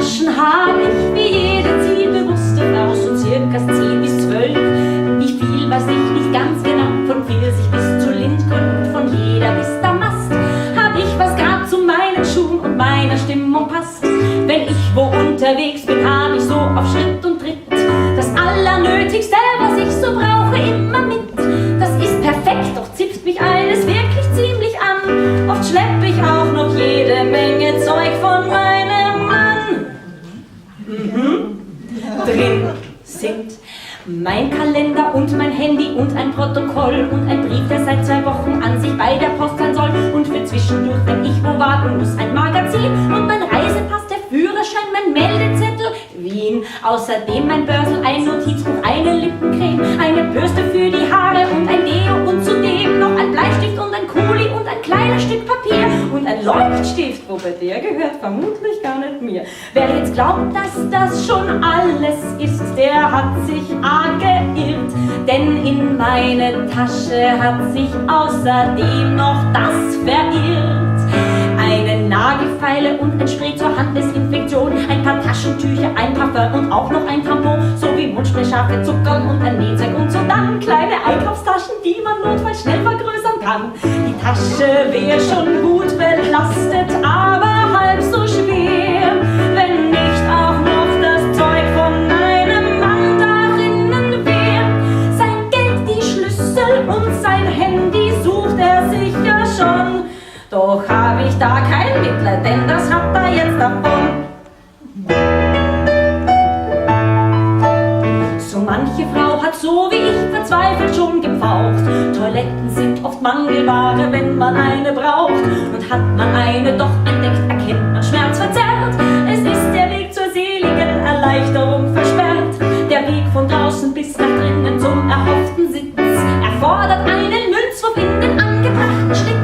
Taschen hab ich, wie jede zielbewusste Frau, so circa 10 bis 12. Wie viel weiß ich nicht ganz genau, von Pfirsich bis zu Lindgrün, von jeder bis Damast. Hab ich, was grad zu meinen Schuhen und meiner Stimmung passt. Wenn ich wo unterwegs bin, hab ich so auf Schritt und Tritt das Allernötigste, was ich so brauche, immer mit. Das ist perfekt, doch zipft mich eines wirklich ziemlich an. Oft schlepp ich auch noch jede Menge Zeug von meinem Mann. Drin sind mein Kalender und mein Handy und ein Protokoll und ein Brief, der seit 2 Wochen an sich bei der Post sein soll. Und für zwischendurch, wenn ich wo warten muss, ein Magazin und mein Reisepass, der Führerschein, mein Meldezettel, Wien. Außerdem mein Börsel, ein Notizbuch, eine Lippencreme, eine Bürste für die Haare und ein Deo und zudem noch ein Bleistift und ein Kuli und ein kleines Stück Papier und ein Leuchtstift, wobei der gehört vermutlich gar nicht mir. Wer jetzt glaubt, dass das schon alles ist, der hat sich arg geirrt, denn in meine Tasche hat sich außerdem noch das verirrt. Eine Nagelfeile und ein Spray zur Handdesinfektion, ein paar Taschentücher, ein Parfum und auch noch ein Tampon, sowie Mundspray, scharfe Zuckern und ein Nähzeug und so dann kleine Einkaufstaschen, die man notfalls schnell vergrößern kann. Die Tasche wäre schon gut belastet, aber halb so schwer, wenn nicht auch noch das Zeug von einem Mann darinnen wäre. Sein Geld, die Schlüssel und sein Handy sucht er sicher schon. Doch hab ich da kein Mitleid, denn das hat er jetzt davon. So manche Frau hat so wie ich verzweifelt schon gepfaucht. Toiletten sind oft Mangelware, wenn man eine braucht. Und hat man eine doch entdeckt, erkennt man schmerzverzerrt. Es ist der Weg zur seligen Erleichterung versperrt. Der Weg von draußen bis nach drinnen zum erhofften Sitz erfordert einen Münzwurf in den angebrachten Schlitz.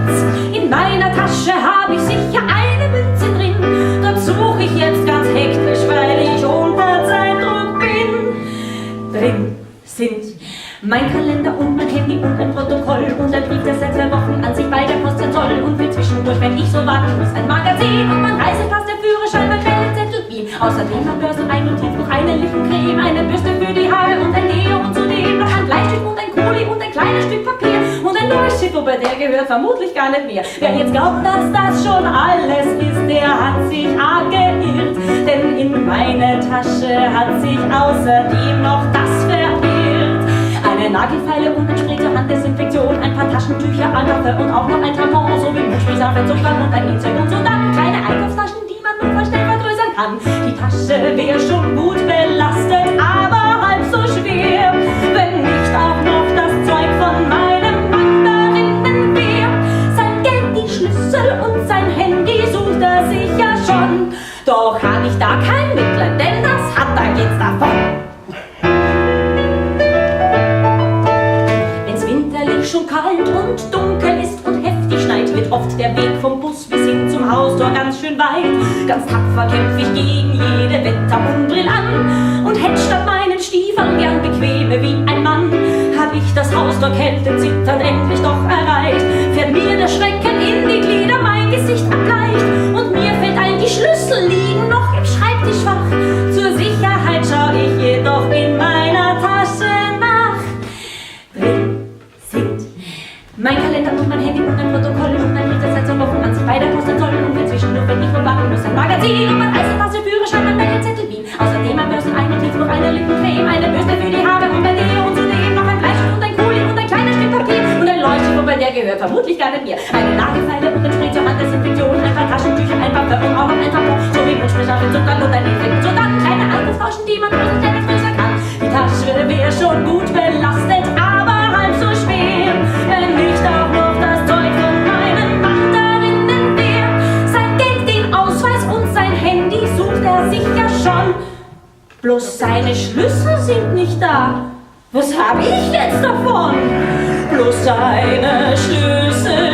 In meiner Tasche hab ich sicher eine Münze drin. Dort suche ich jetzt ganz hektisch, weil ich unter Zeitdruck bin. Drin sind mein Kalender und mein Handy und ein Protokoll und ein Brief, der seit 2 Wochen an sich bei der Post sein soll. Und für zwischendurch, wenn ich so warten muss, ein Magazin und mein Reisepass, der Führerschein, mein Meldezettel, Wien. Außerdem ein Börsel, ein Notizbuch, eine Lippencreme, eine Bürste für die Haare und ein Deo und zudem noch ein Bleistift und ein Kuli und ein kleines Stück Papier und ein Leuchtstift, wobei der gehört vermutlich gar nicht mehr. Wer jetzt glaubt, dass das schon alles ist, der hat sich arg geirrt, denn in meine Tasche hat sich außerdem noch das verirrt. Eine Nagelfeile und ein Spray zur Handdesinfektion, ein paar Taschentücher, ein Parfum und auch noch ein Tampon, sowie Mundspray, scharfe Zuckern und ein Nähzeug und so dann kleine Einkaufstaschen, die man notfalls schnell vergrößern kann. Die Tasche wäre schon gut belastet, aber halb so schwer, wenn nicht auch noch das Zeug von meinem Mann darinnen wäre. Sein Geld, die Schlüssel und sein Handy sucht er sicher schon. Doch hab ich da kein Mitleid, denn das hat er jetzt davon. Schon kalt und dunkel ist und heftig schneit, wird oft der Weg vom Bus bis hin zum Haustor ganz schön weit. Ganz tapfer kämpf ich gegen jede Wetterunbrill an und hätt statt meinen Stiefeln gern bequeme wie ein Mann. Hab ich das Haustor Kälte zitternd endlich doch erreicht, fährt mir der Schrecken in die Glieder, mein Gesicht erbleicht und mir fällt ein, die Schlüssel liegen noch im Schreibtischfach. Zur Sicherheit schau ich jedoch in meiner Tasche nach. Drin sind mein Kalender und mein Handy und ein Protokoll und ein Brief, der seit 2 Wochen an sich bei der Post sein soll. Und für zwischendurch, wenn ich wo warten muss, ein Magazin und mein Reisepass, der Führerschein, mein Meldezettel, Wien. Außerdem ein Börsel, ein Notizbuch, eine Lippencreme, eine Bürste für die Haare und ein Deo und zudem noch ein Bleistift und ein Kuli und ein kleines Stück Papier und ein Leuchtstift, wobei der gehört vermutlich gar nicht mir. Eine Nagelfeile und ein Spray zur Handdesinfektion, ein paar Taschentücher, ein Parfum und auch noch ein Tampon, sowie Mundspray, scharfe Zuckern und ein Nähzeug und so dann kleine Einkaufstaschen, die man notfalls schnell vergrößern kann. Die Tasche wäre schon gut belastet, aber halb so schwer, wenn nicht auch noch das Zeug von meinem Mann darinnen wäre. Sein Geld, den Ausweis und sein Handy sucht er sicher schon. Bloß seine Schlüssel sind nicht da. Was hab ich jetzt davon? Bloß seine Schlüssel